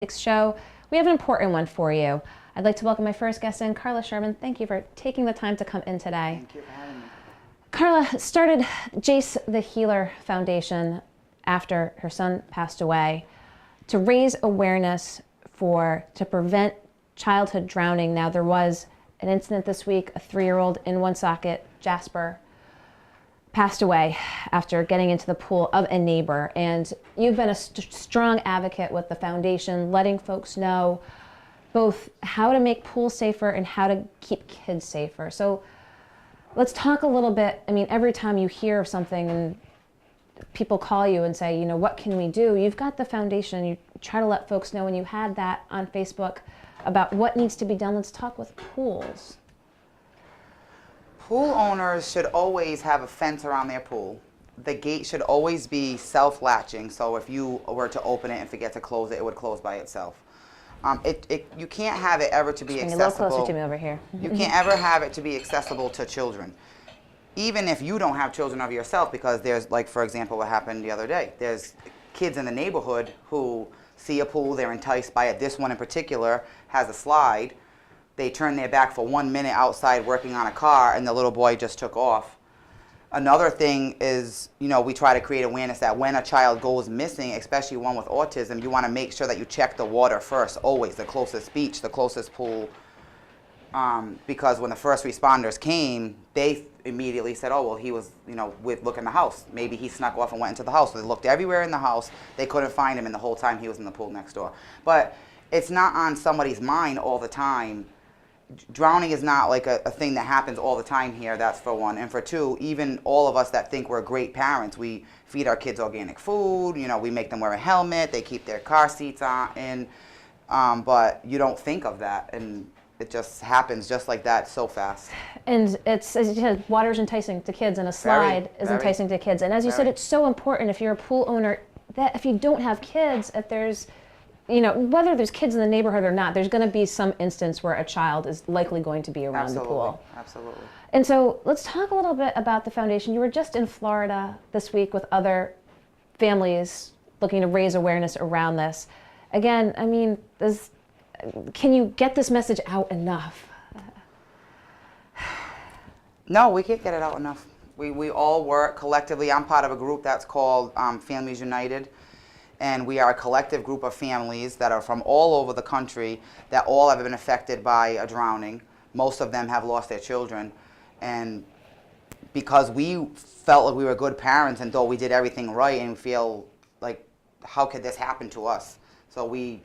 show. We have an important one for you. I'd like to welcome my first guest in, Karla Sherman. Thank you for taking the time to come in today. Thank you for having me. Karla started Jayce the Healer Foundation after her son passed away to raise awareness to prevent childhood drowning. Now, there was an incident this week, a 3-year-old in Woonsocket, Jasper, passed away after getting into the pool of a neighbor. And you've been a strong advocate with the foundation, letting folks know both how to make pools safer and how to keep kids safer. So let's talk a little bit. I mean, every time you hear of something and people call you and say, you know, what can we do? You've got the foundation. You try to let folks know, and you had that on Facebook about what needs to be done. Let's talk with pools. Pool owners should always have a fence around their pool. The gate should always be self-latching, so if you were to open it and forget to close it, it would close by itself. You can't have it ever to be accessible. A little closer to me over here. You can't ever have it to be accessible to children. Even if you don't have children of yourself, because there's, like, for example, what happened the other day. There's kids in the neighborhood who see a pool, they're enticed by it. This one in particular has a slide. They turned their back for 1 minute outside working on a car, and the little boy just took off. Another thing is, you know, we try to create awareness that when a child goes missing, especially one with autism, you want to make sure that you check the water first, always, the closest beach, the closest pool. Because when the first responders came, they immediately said, oh, well, he was, you know, look in the house. Maybe he snuck off and went into the house. So they looked everywhere in the house. They couldn't find him, and the whole time he was in the pool next door. But it's not on somebody's mind all the time. Drowning is not like a thing that happens all the time here, that's for one. And for two, even all of us that think we're great parents, we feed our kids organic food, you know, we make them wear a helmet, they keep their car seats on, but you don't think of that, and it just happens just like that so fast. And it's, as you said, water's enticing to kids, and a slide is enticing to kids. And as you said, it's so important if you're a pool owner that if you don't have kids, if there's, you know, whether there's kids in the neighborhood or not, there's going to be some instance where a child is likely going to be around the pool. Absolutely. And so let's talk a little bit about the foundation. You were just in Florida this week with other families looking to raise awareness around this. Again, I mean, can you get this message out enough? No, we can't get it out enough. We all work collectively. I'm part of a group that's called Families United. And we are a collective group of families that are from all over the country that all have been affected by a drowning. Most of them have lost their children. And because we felt like we were good parents and thought we did everything right, and feel like, how could this happen to us? So we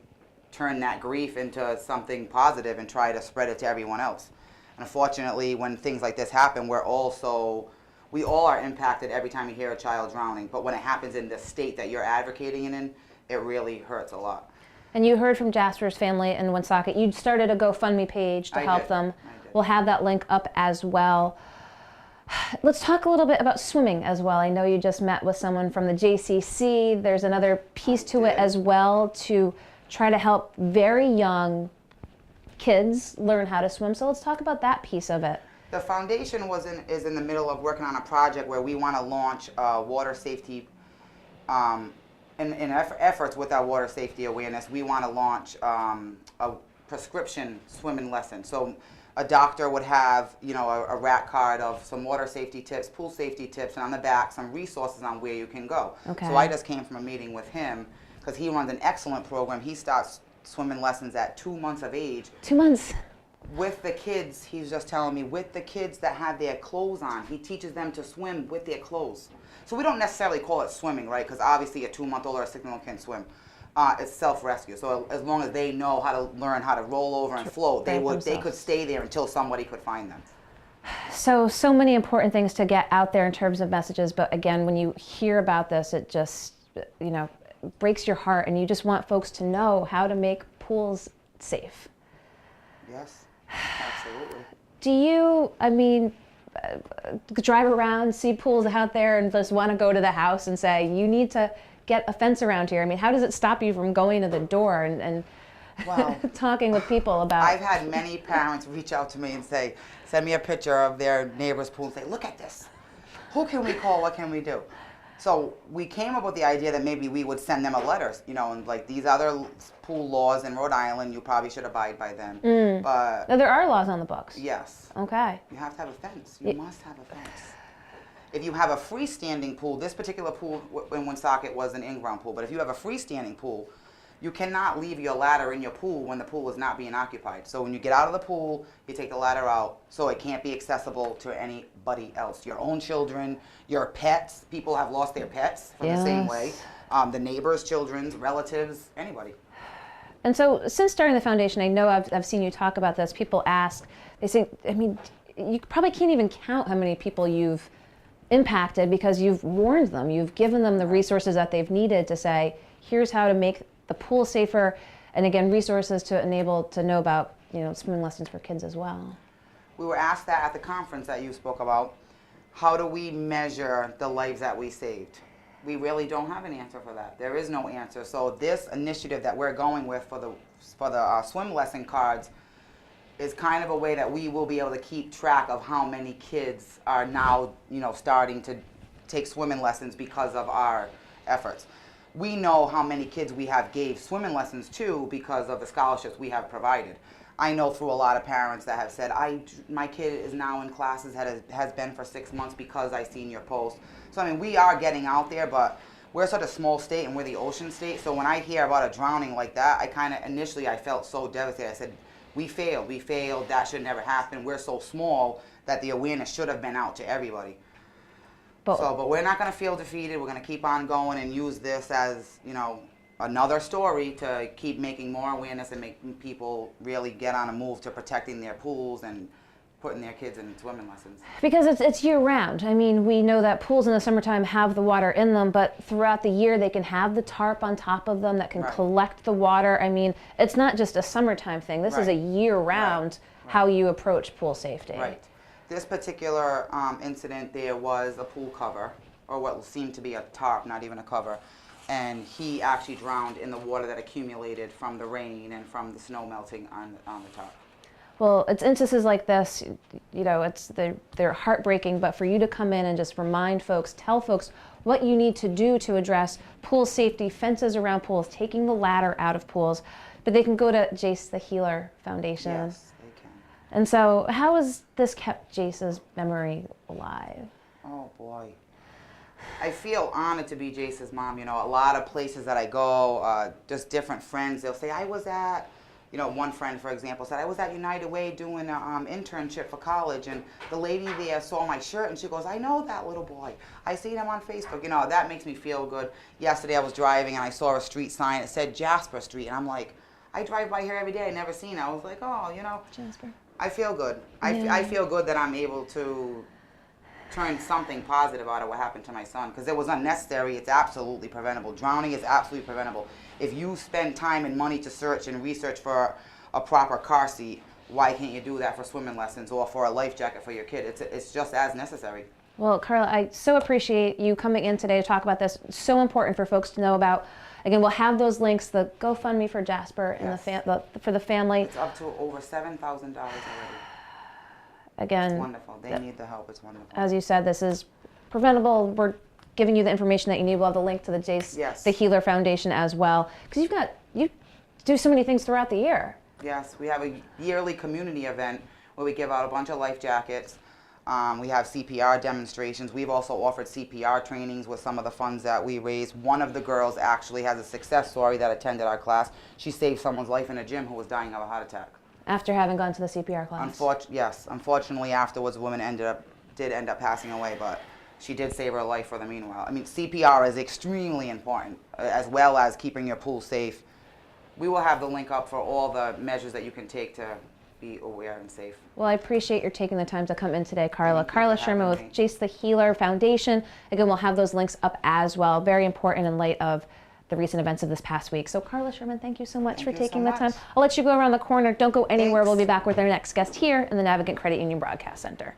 turn that grief into something positive and try to spread it to everyone else. And unfortunately, when things like this happen, we all are impacted every time you hear a child drowning, but when it happens in the state that you're advocating in, it really hurts a lot. And you heard from Jasper's family in Woonsocket. You started a GoFundMe page to help them. We'll have that link up as well. Let's talk a little bit about swimming as well. I know you just met with someone from the JCC. There's another piece to it as well, to try to help very young kids learn how to swim. So let's talk about that piece of it. The foundation is in the middle of working on a project where we want to launch water safety. In efforts with our water safety awareness, we want to launch a prescription swimming lesson. So a doctor would have, you know, a rack card of some water safety tips, pool safety tips, and on the back some resources on where you can go. Okay. So I just came from a meeting with him because he runs an excellent program. He starts swimming lessons at 2 months of age. 2 months. With the kids, he's just telling me, with the kids that have their clothes on, he teaches them to swim with their clothes. So we don't necessarily call it swimming, right? Because obviously a 2-month-old or a 6-month-old can swim. It's self-rescue. So as long as they know how to learn how to roll over and float, they could stay there until somebody could find them. So many important things to get out there in terms of messages. But again, when you hear about this, it just, you know, breaks your heart, and you just want folks to know how to make pools safe. Yes, absolutely. Do you, I mean, drive around, see pools out there, and just want to go to the house and say, you need to get a fence around here? I mean, how does it stop you from going to the door and well, talking with people about? I've had many parents reach out to me and say, send me a picture of their neighbor's pool and say, look at this. Who can we call? What can we do? So we came up with the idea that maybe we would send them a letter, you know, and like these other pool laws in Rhode Island, you probably should abide by them. But Now, there are laws on the books. yes, Okay. you have to have a fence. You must have a fence. If you have a freestanding pool, this particular pool in Woonsocket was an in-ground pool, but if you have a freestanding pool, you cannot leave your ladder in your pool when the pool is not being occupied. So when you get out of the pool, you take the ladder out so it can't be accessible to anybody else. Your own children, your pets. People have lost their pets from the same way. The neighbors, children's, relatives, anybody. And so since starting the foundation, I know I've seen you talk about this. People ask, they say, I mean, you probably can't even count how many people you've impacted because you've warned them. You've given them the resources that they've needed to say, here's how to make the pool safer, and again, resources to enable to know about, you know, swimming lessons for kids as well. We were asked that at the conference that you spoke about. How do we measure the lives that we saved? We really don't have an answer for that. There is no answer. So this initiative that we're going with for the swim lesson cards is kind of a way that we will be able to keep track of how many kids are now, you know, starting to take swimming lessons because of our efforts. We know how many kids we have gave swimming lessons to because of the scholarships we have provided. I know through a lot of parents that have said, my kid is now in classes that has been for 6 months because I seen your post. So I mean, we are getting out there, but we're such a small state and we're the ocean state. So when I hear about a drowning like that, I kind of initially I felt so devastated. I said, we failed, that should never happen. We're so small that the awareness should have been out to everybody. But we're not going to feel defeated. We're going to keep on going and use this as, you know, another story to keep making more awareness and making people really get on a move to protecting their pools and putting their kids in swimming lessons. Because it's year round. I mean, we know that pools in the summertime have the water in them, but throughout the year they can have the tarp on top of them that can collect the water. I mean, it's not just a summertime thing. This is a year round how you approach pool safety. Right. This particular incident, there was a pool cover, or what seemed to be a tarp, not even a cover, and he actually drowned in the water that accumulated from the rain and from the snow melting on the tarp. Well, it's instances like this, you know, they're heartbreaking, but for you to come in and just remind folks, tell folks what you need to do to address pool safety, fences around pools, taking the ladder out of pools, but they can go to Jayce the Healer Foundation. Yes, they can. And so how has this kept Jayce's memory alive? Oh, boy. I feel honored to be Jayce's mom. You know, a lot of places that I go, just different friends, they'll say, I was at, you know, one friend, for example, said, I was at United Way doing an internship for college, and the lady there saw my shirt, and she goes, I know that little boy. I seen him on Facebook. You know, that makes me feel good. Yesterday I was driving, and I saw a street sign. It said Jasper Street, and I'm like, I drive by here every day. I never seen it. I was like, oh, you know. Jasper. I feel good. I feel good that I'm able to turn something positive out of what happened to my son, because it was unnecessary. It's absolutely preventable. Drowning is absolutely preventable. If you spend time and money to search and research for a proper car seat, why can't you do that for swimming lessons or for a life jacket for your kid? It's just as necessary. Well, Karla, I so appreciate you coming in today to talk about this. It's so important for folks to know about. Again, we'll have those links, the GoFundMe for Jasper and for the family. It's up to over $7,000 already. Again, it's wonderful. They need the help. It's wonderful. As you said, this is preventable. We're giving you the information that you need. We'll have the link to the Jayce the Healer Foundation as well, because you do so many things throughout the year. Yes, we have a yearly community event where we give out a bunch of life jackets. We have CPR demonstrations. We've also offered CPR trainings with some of the funds that we raise. One of the girls actually has a success story that attended our class. She saved someone's life in a gym who was dying of a heart attack. After having gone to the CPR class? Yes. Unfortunately, afterwards, the woman did end up passing away, but she did save her life for the meanwhile. I mean, CPR is extremely important, as well as keeping your pool safe. We will have the link up for all the measures that you can take to be aware and safe. Well, I appreciate your taking the time to come in today, Karla. Karla Sherman with Jayce the Healer Foundation. Again, we'll have those links up as well. Very important in light of the recent events of this past week. So Karla Sherman, thank you so much for taking the time. I'll let you go around the corner. Don't go anywhere. We'll be back with our next guest here in the Navigant Credit Union Broadcast Center.